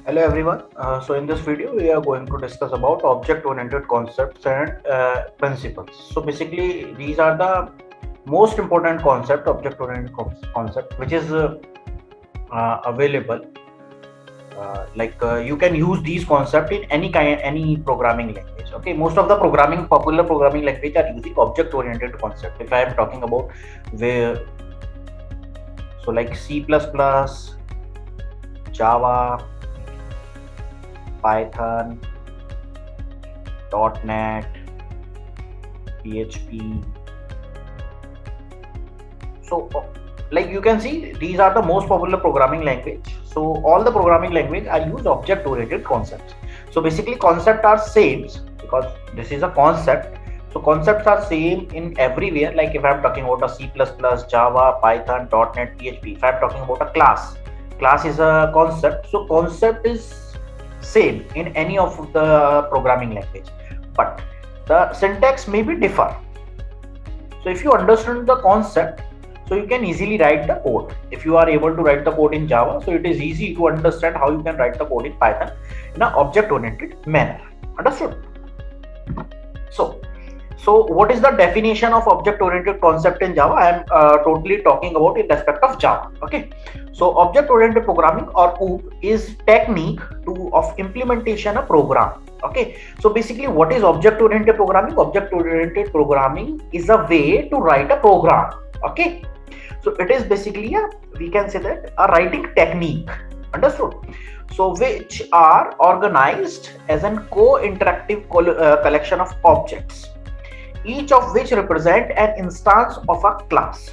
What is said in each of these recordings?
Hello everyone. So in this video, we are going to discuss about object-oriented concepts and principles. So basically, these are the most important concept, object-oriented concept, which is available. You can use these concept in any programming language. Okay, most of the popular programming language are using object-oriented concept. If I am talking about where, so like C++, Java, Python, .NET, PHP. So, like you can see, these are the most popular programming language. So, all the programming language are use object-oriented concepts. So, basically, concepts are same because this is a concept. So, concepts are same in everywhere. Like if I'm talking about a C++, Java, Python, .NET, PHP. If I'm talking about a class is a concept. So, concept is same in any of the programming language, but the syntax may be differ. So if you understand the concept, so you can easily write the code. If you are able to write the code in Java, so it is easy to understand how you can write the code in Python in an object oriented manner. Understood? So what is the definition of object oriented concept in Java? I am totally talking about in respect of Java. Okay, so object oriented programming or OOP is technique of implementation of program. Okay, so basically what is object oriented programming? Object oriented programming is a way to write a program. Okay, so it is basically we can say that a writing technique. Understood? So which are organized as a co-interactive collection of objects, each of which represent an instance of a class.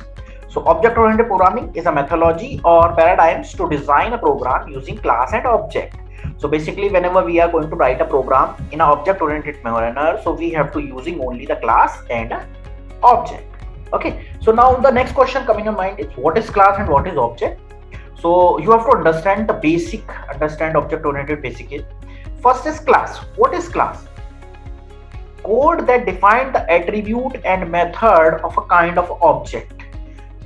So object-oriented programming is a methodology or paradigms to design a program using class and object. So basically, whenever we are going to write a program in an object-oriented manner, so we have to using only the class and object. Okay. So now the next question coming in mind is what is class and what is object? So you have to understand object-oriented basic. First is class. What is class? Code that define the attribute and method of a kind of object.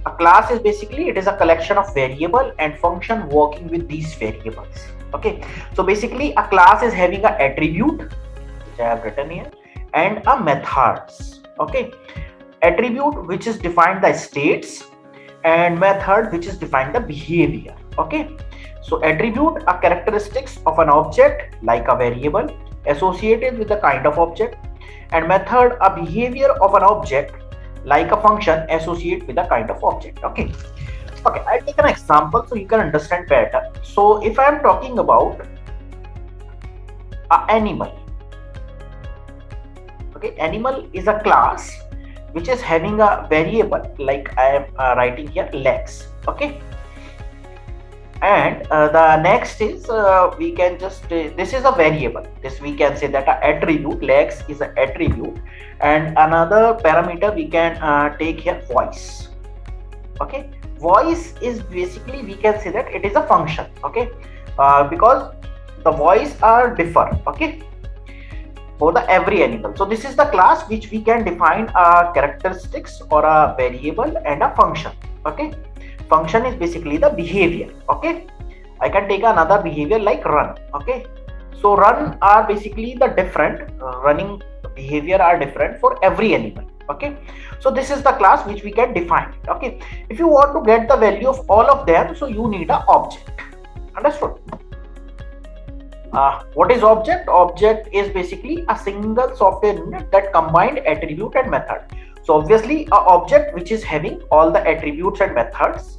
A class is basically it is a collection of variable and function working with these variables. Okay, so basically a class is having an attribute which I have written here and a methods. Okay, attribute which is defined the states and method which is defined the behavior. Okay, so attribute are characteristics of an object like a variable associated with the kind of object, and method a behavior of an object like a function associated with a kind of object. Okay, I'll take an example so you can understand better. So if I am talking about an animal, okay, animal is a class which is having a variable like I am writing here legs. Okay, and the next is we can just this is a variable, this we can say that a attribute legs is an attribute, and another parameter we can take here voice. Okay, voice is basically we can say that it is a function. Okay, because the voice are differ. Okay, for the every animal. So this is the class which we can define a characteristics or a variable and a function. Okay, function is basically the behavior. Okay, I can take another behavior like run. Okay, so run are basically the different running behavior are different for every animal. Okay, so this is the class which we can define. Okay, if you want to get the value of all of them, so you need an object. Understood? What is object? Object is basically a single software unit that combined attribute and method. So obviously a object which is having all the attributes and methods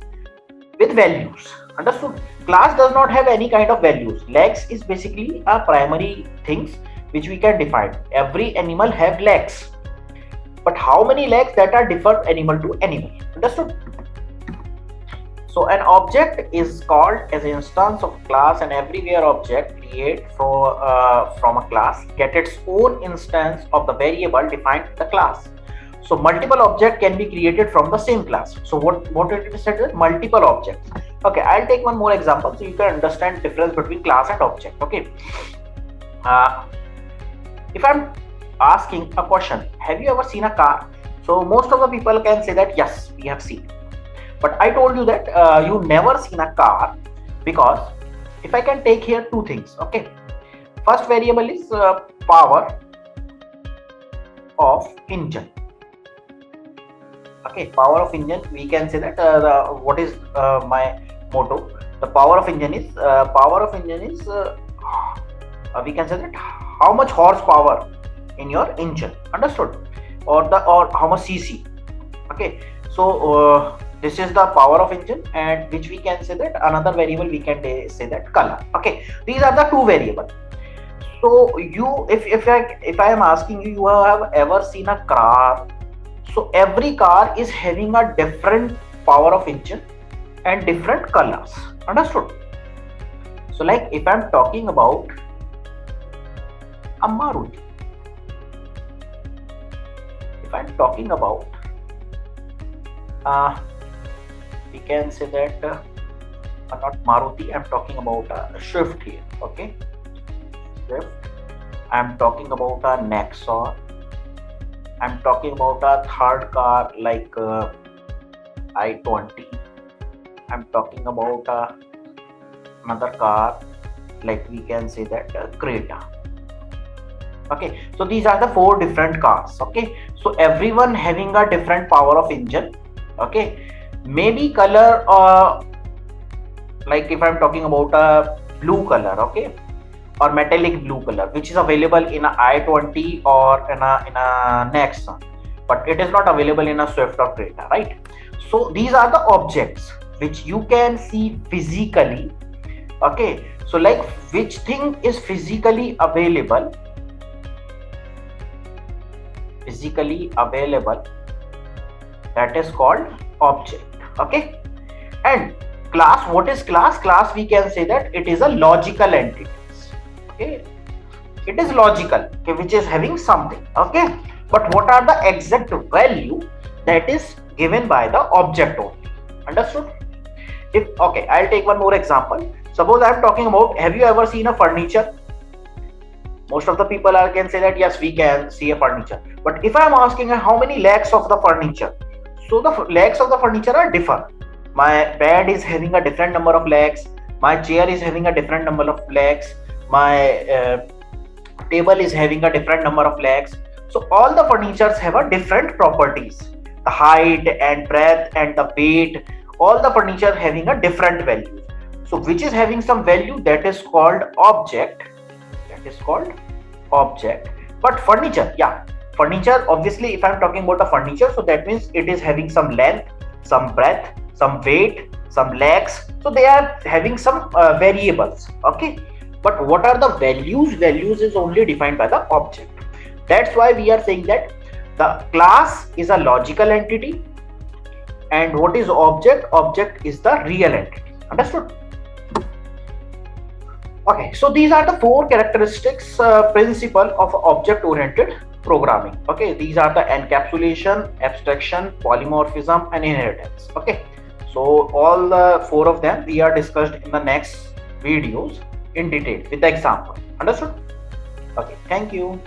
with values. Understood? Class does not have any kind of values. Legs is basically a primary things which we can define. Every animal have legs, but how many legs that are different animal to animal. Understood? So an object is called as an instance of class, and everywhere object create from a class get its own instance of the variable defined in the class. So multiple object can be created from the same class. So what it is said is multiple objects. Okay, I'll take one more example so you can understand difference between class and object. Okay, if I'm asking a question, have you ever seen a car? So most of the people can say that yes, we have seen. But I told you that you never seen a car, because if I can take here two things, okay. First variable is power of engine. Okay, power of engine, we can say that what is my motto, the power of engine is we can say that how much horsepower in your engine, understood, or how much cc. Okay, so this is the power of engine, and which we can say that another variable we can say that color. Okay, these are the two variables. So you, if I am asking you, you have ever seen a car? So every car is having a different power of engine and different colors, understood. So like if I'm talking about a Maruti, if I'm talking about we can say that not Maruti, I'm talking about a Swift here. Okay, Swift. I'm talking about a Nexon. I'm talking about a third car like i20. I'm talking about another car like we can say that Creta. Okay, so these are the four different cars. Okay, so everyone having a different power of engine. Okay, maybe color like if I'm talking about a blue color, okay, or metallic blue color, which is available in a i20 or in a Nexon, but it is not available in a Swift or Creta, right? So these are the objects which you can see physically. Okay, so like which thing is physically available, that is called object. Okay, and class, what is class? Class, we can say that it is a logical entity. Okay, it is logical, okay, which is having something. Okay, but what are the exact value that is given by the object only, understood? If okay, I'll take one more example. Suppose I'm talking about, have you ever seen a furniture? Most of the people can say that yes, we can see a furniture, but if I'm asking how many legs of the furniture, so the legs of the furniture are different. My bed is having a different number of legs, my chair is having a different number of legs, my table is having a different number of legs. So all the furnitures have a different properties, the height and breadth and the weight, all the furniture having a different value. So which is having some value, that is called object, but furniture, yeah, furniture, obviously if I'm talking about a furniture, so that means it is having some length, some breadth, some weight, some legs, so they are having some variables. Okay, but what are the values? Values is only defined by the object. That's why we are saying that the class is a logical entity, and what is object? Object is the real entity, understood? Okay, so these are the four characteristics principle of object oriented programming. Okay, these are the encapsulation, abstraction, polymorphism, and inheritance. Okay, so all the four of them we are discussed in the next videos in detail with the example, understood? Okay, thank you.